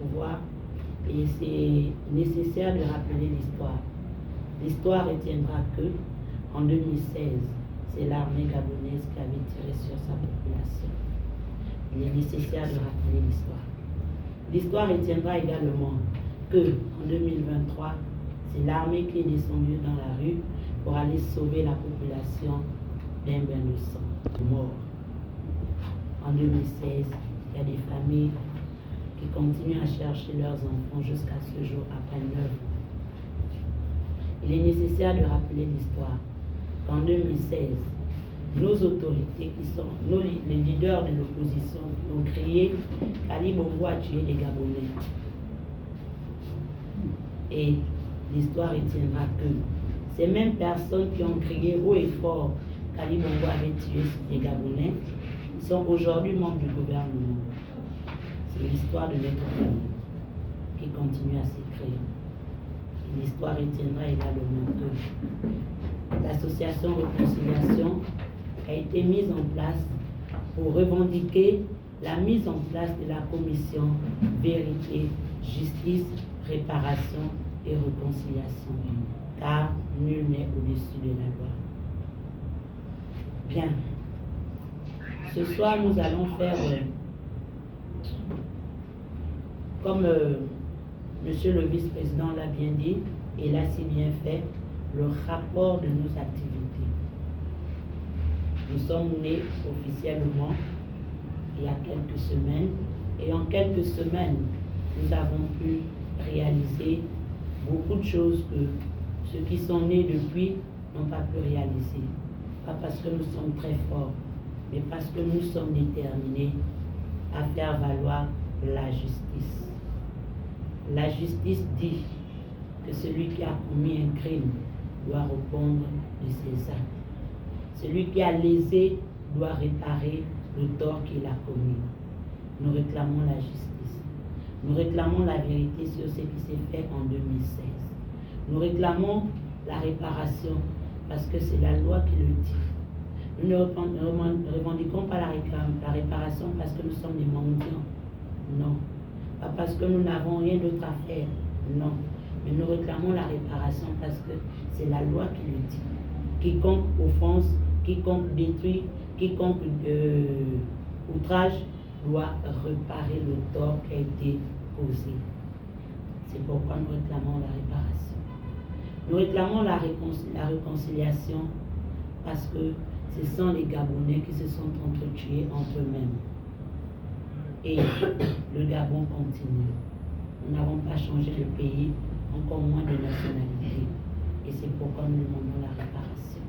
pouvoir et c'est nécessaire de rappeler l'histoire. L'histoire retiendra que, en 2016, c'est l'armée gabonaise qui avait tiré sur sa population. Il est nécessaire de rappeler l'histoire. L'histoire retiendra également que, en 2023, c'est l'armée qui est descendue dans la rue pour aller sauver la population d'un bain de sang, de morts. En 2016, il y a des familles qui continuent à chercher leurs enfants jusqu'à ce jour, après 9 ans. Il est nécessaire de rappeler l'histoire qu'en 2016, nos autorités, qui sont les leaders de l'opposition, qui ont crié qu'Ali Bongo a tué les Gabonais. Et l'histoire retiendra que ces mêmes personnes qui ont crié haut et fort qu'Ali Bongo avait tué les Gabonais sont aujourd'hui membres du gouvernement. C'est l'histoire de notre pays qui continue à s'écrire. L'histoire retiendra également que l'association Réconciliation a été mise en place pour revendiquer la mise en place de la commission Vérité, Justice, Réparation et Réconciliation, car nul n'est au-dessus de la loi. Bien. Ce soir, nous allons faire, comme Monsieur le vice-président l'a bien dit, et l'a si bien fait, le rapport de nos activités. Nous sommes nés officiellement il y a quelques semaines, et en quelques semaines, nous avons pu réaliser beaucoup de choses que ceux qui sont nés depuis n'ont pas pu réaliser. Pas parce que nous sommes très forts, mais parce que nous sommes déterminés à faire valoir la justice. La justice dit que celui qui a commis un crime doit répondre de ses actes. Celui qui a lésé doit réparer le tort qu'il a commis. Nous réclamons la justice. Nous réclamons la vérité sur ce qui s'est fait en 2016. Nous réclamons la réparation parce que c'est la loi qui le dit. Nous ne revendiquons pas la réparation parce que nous sommes des mendiants. Non. Pas parce que nous n'avons rien d'autre à faire. Non. Mais nous réclamons la réparation parce que c'est la loi qui le dit. Quiconque offense, quiconque détruit, quiconque outrage doit réparer le tort qui a été causé. C'est pourquoi nous réclamons la réparation. Nous réclamons la réconciliation parce que ce sont les Gabonais qui se sont entretués entre eux-mêmes. Et le Gabon continue. Nous n'avons pas changé le pays, encore moins de nationalité. Et c'est pourquoi nous demandons la réparation.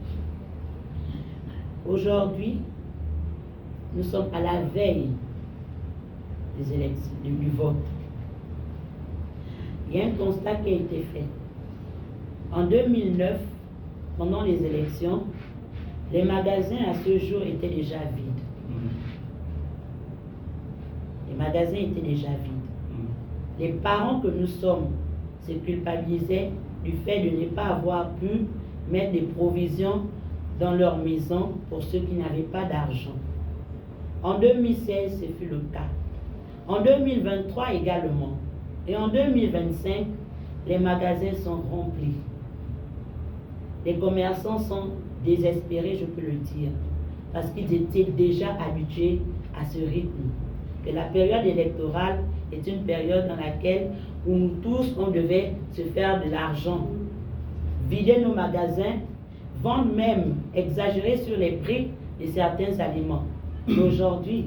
Aujourd'hui, nous sommes à la veille des élections, du vote. Il y a un constat qui a été fait. En 2009, pendant les élections, les magasins à ce jour étaient déjà vides. Les magasins étaient déjà vides. Les parents que nous sommes se culpabilisaient du fait de ne pas avoir pu mettre des provisions dans leur maison pour ceux qui n'avaient pas d'argent. En 2016, ce fut le cas. En 2023 également. Et en 2025, les magasins sont remplis. Les commerçants sont désespérés, je peux le dire, parce qu'ils étaient déjà habitués à ce rythme. Que la période électorale est une période dans laquelle où nous tous, on devait se faire de l'argent, vider nos magasins, vendre même, exagérer sur les prix de certains aliments. Mais aujourd'hui,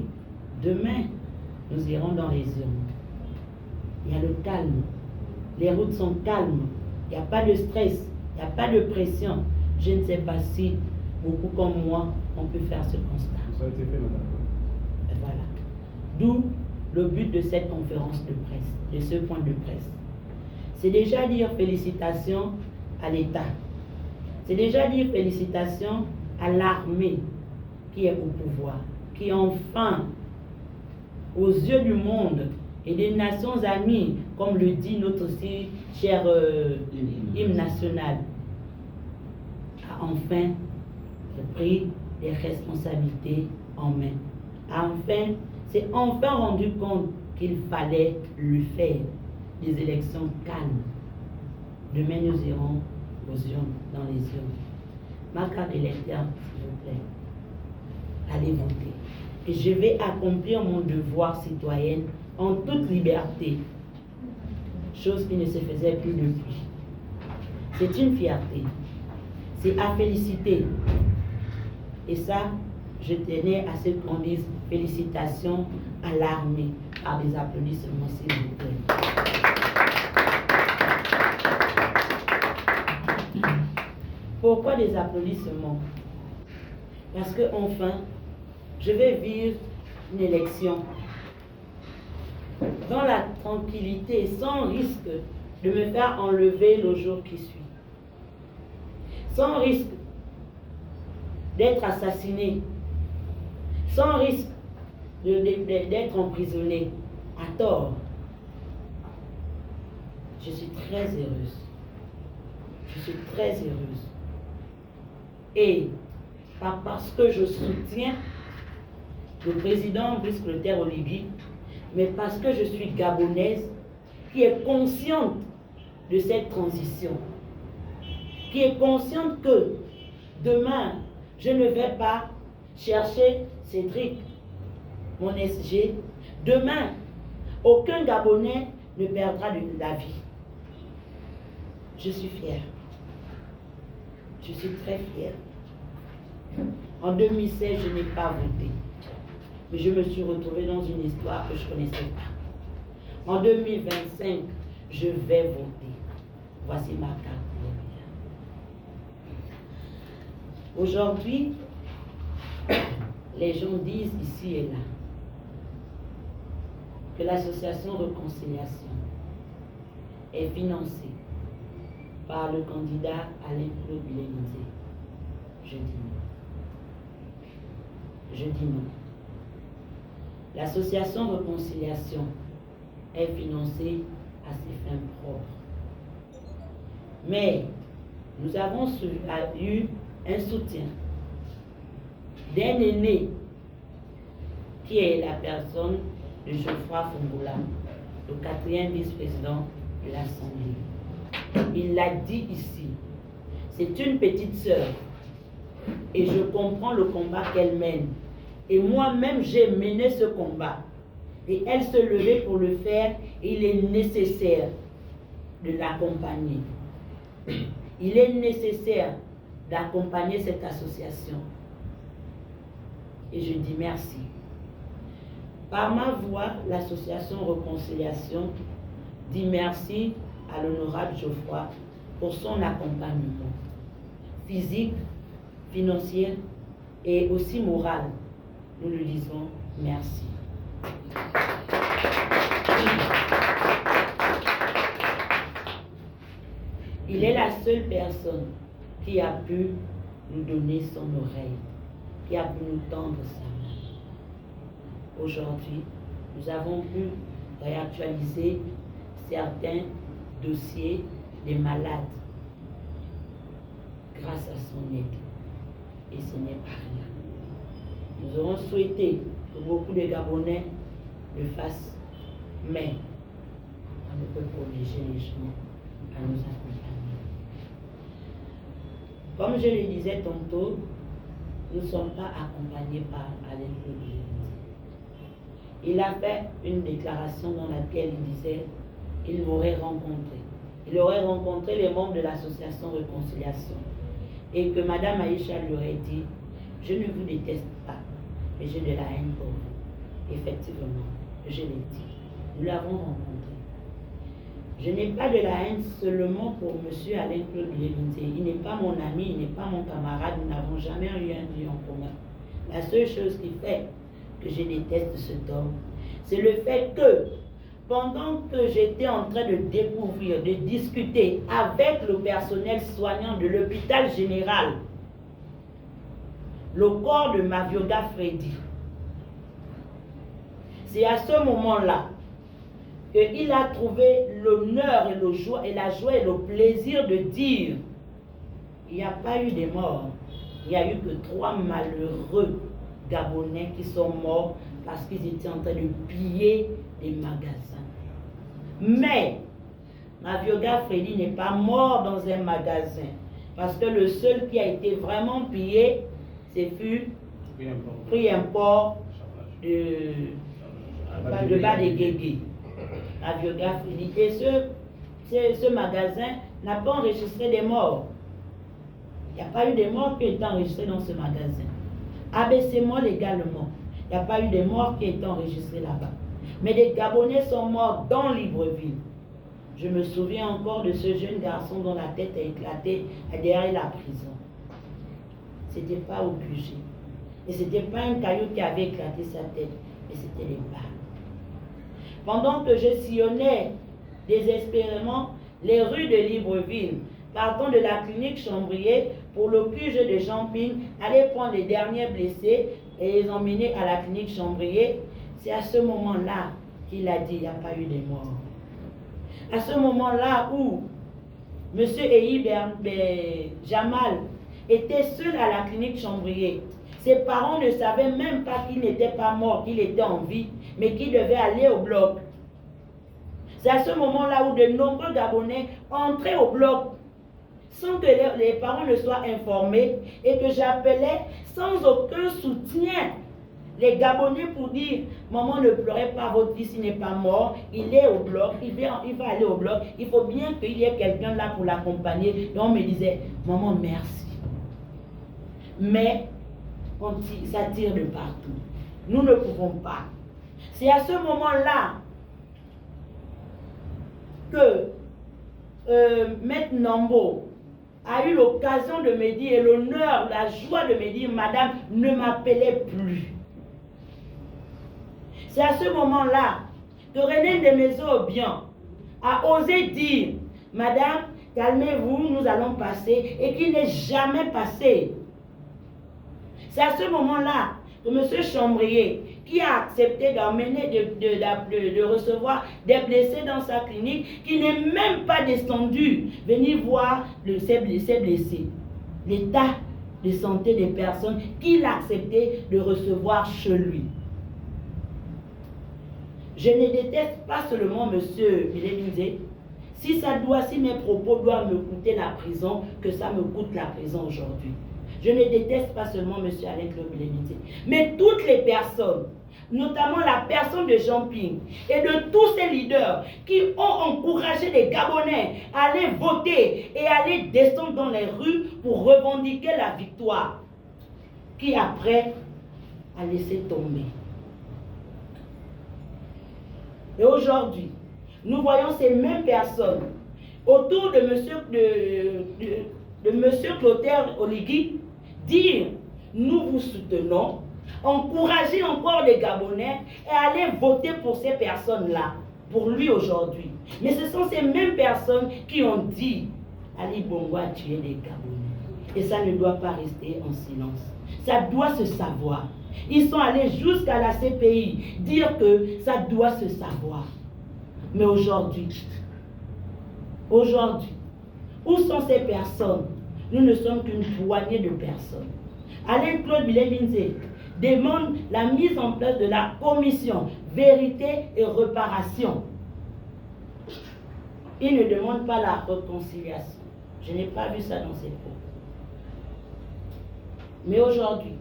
demain, nous irons dans les urnes. Il y a le calme. Les routes sont calmes. Il n'y a pas de stress. Il n'y a pas de pression. Je ne sais pas si beaucoup comme moi, on peut faire ce constat. Ça a été fait, madame. Et voilà. D'où le but de cette conférence de presse, de ce point de presse. C'est déjà dire félicitations à l'État. C'est déjà dire félicitations à l'armée qui est au pouvoir, qui enfin, aux yeux du monde et des nations amies, comme le dit notre si cher hymne national, a enfin pris des responsabilités en main. S'est enfin rendu compte qu'il fallait le faire. Des élections calmes. Demain, nous irons aux urnes, dans les urnes. Ma carte électeur, s'il vous plaît. Allez voter. Et je vais accomplir mon devoir citoyen en toute liberté. Chose qui ne se faisait plus depuis. C'est une fierté. C'est à féliciter. Et ça, je tenais à ce qu'on dise félicitations à l'armée par des applaudissements, s'il vous plaît. Pourquoi des applaudissements? Parce que enfin, je vais vivre une élection dans la tranquillité, sans risque de me faire enlever le jour qui suit, sans risque d'être assassiné, sans risque d'être emprisonné à tort. Je suis très heureuse. Je suis très heureuse. Et pas parce que je soutiens le président Brice Clotaire Oligui, mais parce que je suis gabonaise qui est consciente de cette transition, qui est consciente que demain, je ne vais pas chercher Cédric, mon SG. Demain, aucun Gabonais ne perdra de la vie. Je suis fière. Je suis très fière. En 2016, je n'ai pas voté. Mais je me suis retrouvée dans une histoire que je ne connaissais pas. En 2025, je vais voter. Voici ma carte. Aujourd'hui, les gens disent ici et là que l'association Réconciliation est financée par le candidat Alain-Claude Biélinzé. Je dis non. Je dis non. L'association Réconciliation est financée à ses fins propres. Mais nous avons eu un soutien d'un aîné qui est la personne de Geoffroy Fongola, le 4e vice-président de l'Assemblée. Il l'a dit ici, c'est une petite sœur et je comprends le combat qu'elle mène. Et moi-même, j'ai mené ce combat. Et elle se levait pour le faire, et il est nécessaire de l'accompagner. Il est nécessaire d'accompagner cette association. Et je dis merci. Par ma voix, l'association Réconciliation dit merci à l'honorable Geoffroy pour son accompagnement physique, financier et aussi moral. Nous lui disons merci. Il est la seule personne qui a pu nous donner son oreille, qui a pu nous tendre sa main. Aujourd'hui, nous avons pu réactualiser certains dossiers des malades grâce à son aide. Et ce n'est pas rien. Nous aurons souhaité que beaucoup de Gabonais le fassent, mais on ne peut pas obliger les gens à nous accompagner. Comme je le disais tantôt, nous ne sommes pas accompagnés par Alain-Claude Biélinzé. Il a fait une déclaration dans laquelle il disait qu'il m'aurait rencontré. Il aurait rencontré les membres de l'association Réconciliation. Et que Madame Aïcha lui aurait dit, je ne vous déteste pas, mais j'ai de la haine pour vous. Effectivement, je l'ai dit. Nous l'avons rencontré. Je n'ai pas de la haine seulement pour M. Alain-Claude Biélinzé. Il n'est pas mon ami, il n'est pas mon camarade, nous n'avons jamais eu un vie en commun. La seule chose qui fait que je déteste cet homme, c'est le fait que pendant que j'étais en train de découvrir, de discuter avec le personnel soignant de l'hôpital général, le corps de Mavioga Freddy, c'est à ce moment-là qu'il a trouvé l'honneur et la joie et le plaisir de dire il n'y a pas eu de morts, il n'y a eu que 3 malheureux Gabonais qui sont morts parce qu'ils étaient en train de piller des magasins. Mais Mavioga Freddy n'est pas mort dans un magasin. Parce que le seul qui a été vraiment pillé, c'est prix import de bas de Guégué. Mavioga Freddy. Et ce magasin n'a pas enregistré des morts. Il n'y a pas eu de morts qui ont été enregistrés dans ce magasin. ABC Mall également. Il n'y a pas eu de morts qui ont été enregistrés là-bas. Mais des Gabonais sont morts dans Libreville. Je me souviens encore de ce jeune garçon dont la tête a éclaté derrière la prison. Ce n'était pas au QG. Et ce n'était pas un caillou qui avait éclaté sa tête, mais c'était les balles. Pendant que je sillonnais désespérément les rues de Libreville, partant de la clinique Chambrier pour le QG de Champing, aller prendre les derniers blessés et les emmener à la clinique Chambrier, c'est à ce moment-là qu'il a dit il n'y a pas eu de mort. À ce moment-là où M. Eyi Jamal était seul à la clinique Chambrier, ses parents ne savaient même pas qu'il n'était pas mort, qu'il était en vie, mais qu'il devait aller au bloc. C'est à ce moment-là où de nombreux Gabonais entraient au bloc sans que les parents ne soient informés et que j'appelais sans aucun soutien les Gabonais pour dire « Maman, ne pleurez pas, votre fils n'est pas mort, il est au bloc, il va aller au bloc, il faut bien qu'il y ait quelqu'un là pour l'accompagner. » Et on me disait « Maman, merci. » Mais ça tire de partout. Nous ne pouvons pas. C'est à ce moment-là que Maître Nambo a eu l'occasion de me dire, et l'honneur, la joie de me dire, madame, ne m'appelez plus. C'est à ce moment-là que René Ndemezo-Obian a osé dire, madame, calmez-vous, nous allons passer, et qu'il n'est jamais passé. C'est à ce moment-là que M. Chambrier, qui a accepté d'emmener, de recevoir des blessés dans sa clinique, qui n'est même pas descendu venir voir ces blessés. L'état de santé des personnes qu'il a accepté de recevoir chez lui. Je ne déteste pas seulement M. Biléminzé. Si mes propos doivent me coûter la prison, que ça me coûte la prison aujourd'hui. Je ne déteste pas seulement M. Alain-Claude Biléminzé, mais toutes les personnes, notamment la personne de Jean Ping et de tous ces leaders qui ont encouragé les Gabonais à aller voter et à aller descendre dans les rues pour revendiquer la victoire, qui après a laissé tomber. Et aujourd'hui, nous voyons ces mêmes personnes autour de M. Clotaire Oligui dire « Nous vous soutenons », encourager encore les Gabonais et aller voter pour ces personnes-là, pour lui aujourd'hui. Mais ce sont ces mêmes personnes qui ont dit « Ali Bongo a tué les Gabonais ». Et ça ne doit pas rester en silence. Ça doit se savoir. Ils sont allés jusqu'à la CPI dire que ça doit se savoir. Mais aujourd'hui, où sont ces personnes? Nous ne sommes qu'une poignée de personnes. Alain-Claude Biléminzé demande la mise en place de la commission vérité et réparation. Il ne demande pas la réconciliation. Je n'ai pas vu ça dans ses propos. Mais aujourd'hui,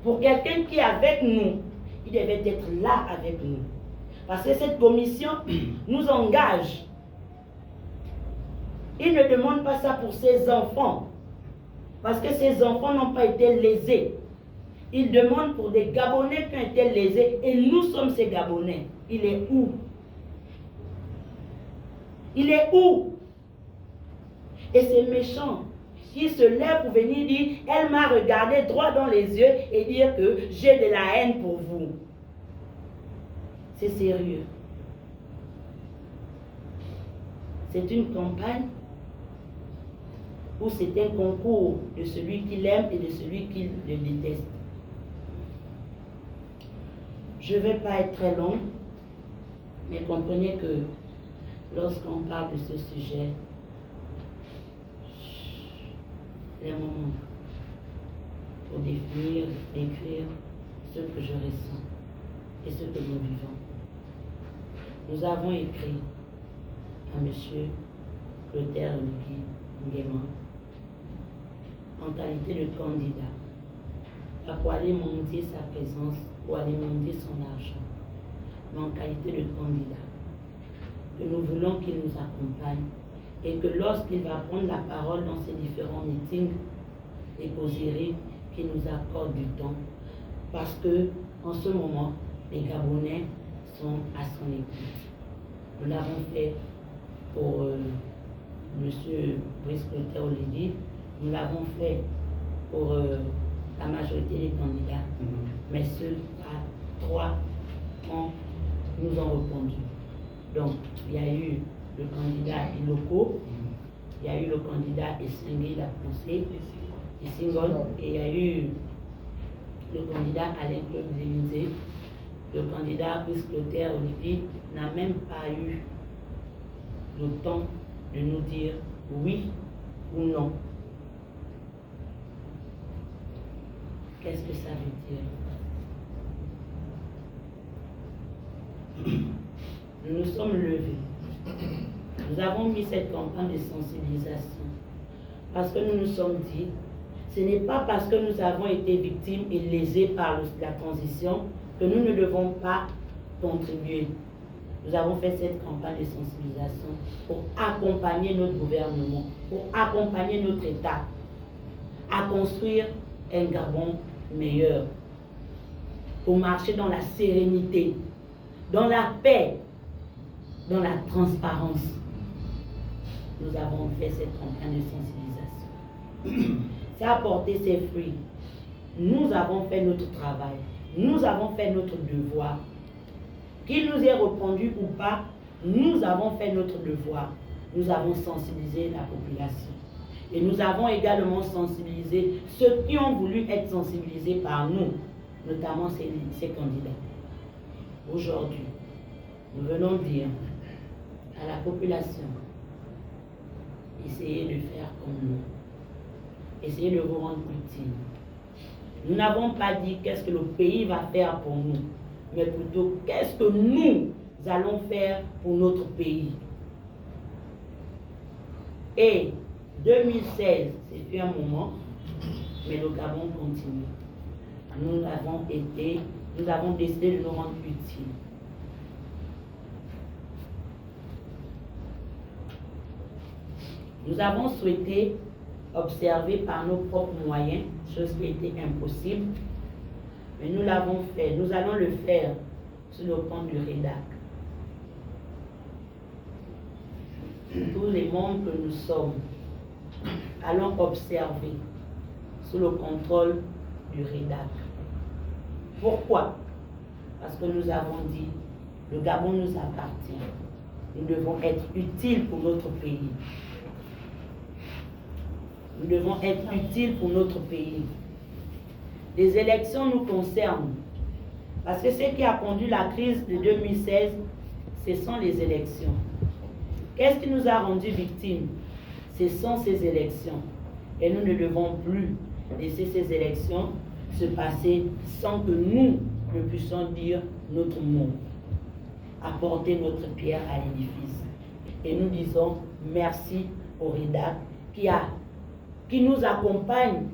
pour quelqu'un qui est avec nous, il devait être là avec nous. Parce que cette commission nous engage. Il ne demande pas ça pour ses enfants. Parce que ses enfants n'ont pas été lésés. Il demande pour des Gabonais qui ont été lésés. Et nous sommes ces Gabonais. Il est où? Il est où? Et c'est méchant. Qui se lève pour venir dire, elle m'a regardé droit dans les yeux et dire que j'ai de la haine pour vous. C'est sérieux. C'est une campagne où c'est un concours de celui qui l'aime et de celui qui le déteste. Je ne vais pas être très long, mais comprenez que lorsqu'on parle de ce sujet, c'est un moment pour définir, écrire ce que je ressens et ce que nous vivons. nous avons écrit à M. Clotaire Nguema en qualité de candidat, pas pour aller monter sa présence, pour aller monter son argent, mais en qualité de candidat, que nous voulons qu'il nous accompagne et que lorsqu'il va prendre la parole dans ces différents meetings et causeries, qu'il nous accorde du temps, parce que en ce moment, les Gabonais sont à son écoute. Nous l'avons fait pour M. Brice Clotaire Oledi, nous l'avons fait pour la majorité des candidats, mais ceux à 3 ans nous ont répondu. Donc, il y a eu le candidat Iloko, il y a eu le candidat Essengue la Pensée, Essingol, et il y a eu le candidat Alain Claude Zélinzé. Le candidat Brice Clotaire Oledi n'a même pas eu le temps de nous dire oui ou non. Qu'est-ce que ça veut dire? Nous nous sommes levés. Nous avons mis cette campagne de sensibilisation parce que nous nous sommes dit, ce n'est pas parce que nous avons été victimes et lésés par la transition que nous ne devons pas contribuer. Nous avons fait cette campagne de sensibilisation pour accompagner notre gouvernement, pour accompagner notre État à construire un Gabon meilleur, pour marcher dans la sérénité, dans la paix, dans la transparence. Nous avons fait cette campagne de sensibilisation. Ça a porté ses fruits. Nous avons fait notre travail. Nous avons fait notre devoir. Qu'il nous ait répondu ou pas, nous avons fait notre devoir. Nous avons sensibilisé la population. Et nous avons également sensibilisé ceux qui ont voulu être sensibilisés par nous, notamment ces candidats. Aujourd'hui, nous venons dire à la population, essayez de faire comme nous. Essayez de vous rendre utile. Nous n'avons pas dit qu'est-ce que le pays va faire pour nous, mais plutôt qu'est-ce que nous allons faire pour notre pays. Et 2016, c'était un moment, mais le Gabon continue. Nous avons décidé de nous rendre utiles. Nous avons souhaité observer par nos propres moyens, chose qui était impossible, mais nous l'avons fait. Nous allons le faire sur le compte du REDAC. Tous les membres que nous sommes allons observer sous le contrôle du REDAC. Pourquoi? Parce que nous avons dit, le Gabon nous appartient. Nous devons être utiles pour notre pays. Nous devons être utiles pour notre pays. Les élections nous concernent. Parce que ce qui a conduit la crise de 2016, ce sont les élections. Qu'est-ce qui nous a rendus victimes? Ce sont ces élections. Et nous ne devons plus laisser ces élections se passer sans que nous ne puissions dire notre mot, apporter notre pierre à l'édifice. Et nous disons merci au REDAC qui nous accompagne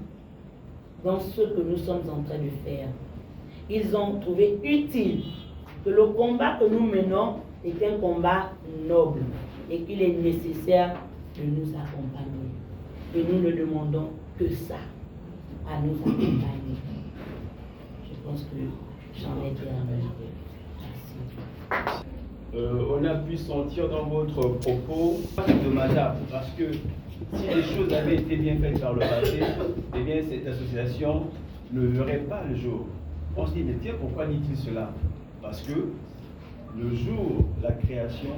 dans ce que nous sommes en train de faire. Ils ont trouvé utile que le combat que nous menons est un combat noble et qu'il est nécessaire de nous accompagner. Et nous ne demandons que ça, à nous accompagner. Je pense que j'en ai terminé. Merci. On a pu sentir dans votre propos dommageable parce que si les choses avaient été bien faites par le passé, eh bien cette association ne verrait pas le jour. On se dit, mais tiens, pourquoi dit-il cela? Parce que le jour, la création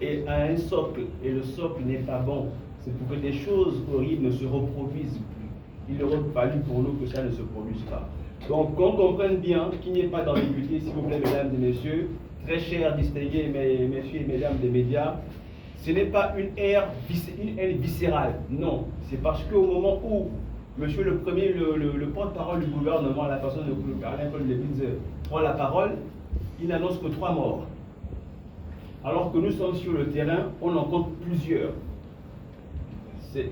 est à un socle, et le socle n'est pas bon. C'est pour que des choses horribles ne se reproduisent plus. Il aurait fallu pour nous que ça ne se produise pas. Donc qu'on comprenne bien qu'il n'y ait pas d'ambiguïté, s'il vous plaît, mesdames et messieurs, très chers distingués messieurs et mesdames des médias, ce n'est pas une haine viscérale, non. C'est parce qu'au moment où monsieur le premier, le porte-parole du gouvernement, la personne de Alain Claude Zélinzé, prend la parole, il n'annonce que 3 morts. alors que nous sommes sur le terrain, on en compte plusieurs. C'est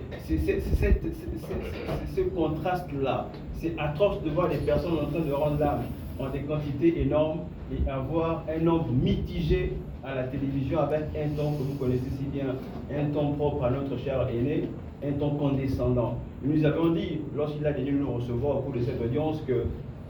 ce contraste-là. C'est atroce de voir des personnes en train de rendre l'âme en des quantités énormes et avoir un nombre mitigé à la télévision avec un ton que vous connaissez si bien, un ton propre à notre cher aîné, un ton condescendant. Nous avons dit, lorsqu'il a daigné nous recevoir au cours de cette audience, que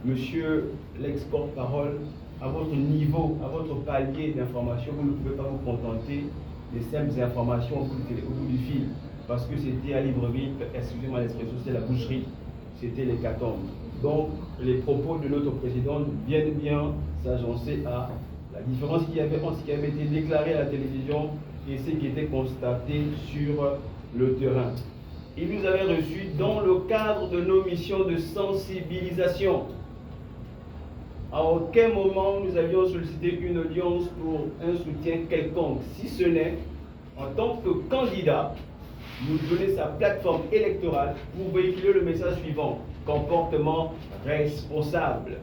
monsieur l'ex-porte-parole, à votre niveau, à votre palier d'information, vous ne pouvez pas vous contenter des simples informations au bout du fil. Parce que c'était à Libreville, excusez-moi l'expression, c'était la boucherie, c'était l'hécatombe. Donc, les propos de notre président viennent bien s'agencer à la différence qu'il y avait entre ce qui avait été déclaré à la télévision et ce qui était constaté sur le terrain. Il nous avait reçus dans le cadre de nos missions de sensibilisation. À aucun moment nous avions sollicité une audience pour un soutien quelconque, si ce n'est en tant que candidat, nous donner sa plateforme électorale pour véhiculer le message suivant: comportement responsable.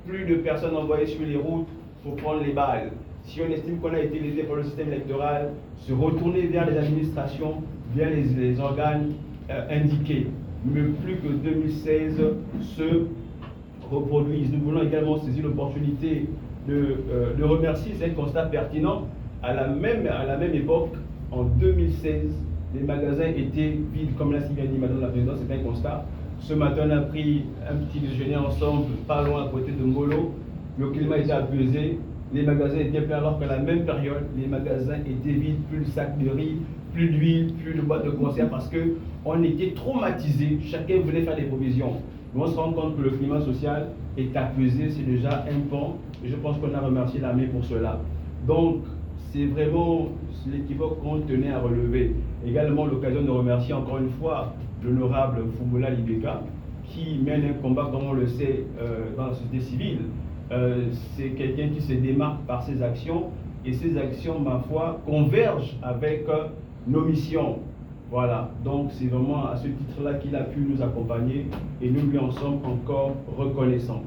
Plus de personnes envoyées sur les routes pour prendre les balles. Si on estime qu'on a été lésé par le système électoral, se retourner vers les administrations, vers les organes indiqués. Mais plus que 2016 se reproduisent. Nous voulons également saisir l'opportunité de remercier, c'est un constat pertinent. À la même époque, en 2016, les magasins étaient vides, comme l'a si bien dit Madame la Présidente, c'est un constat. Ce matin, on a pris un petit déjeuner ensemble, pas loin à côté de Ngolo. Le climat était apaisé, les magasins étaient pleins, alors qu'à la même période, les magasins étaient vides, plus de sacs de riz, plus d'huile, plus de boîtes de conserve, parce qu'on était traumatisés, chacun voulait faire des provisions. Mais on se rend compte que le climat social est apaisé, c'est déjà un pan, et je pense qu'on a remercié l'armée pour cela. Donc, c'est vraiment l'équivoque qu'on tenait à relever. Également l'occasion de remercier encore une fois l'honorable Foumoula Libeka, qui mène un combat, comme on le sait, dans la société civile. C'est quelqu'un qui se démarque par ses actions, et ces actions, ma foi, convergent avec nos missions. Voilà, donc c'est vraiment à ce titre-là qu'il a pu nous accompagner, et nous lui en sommes encore reconnaissants.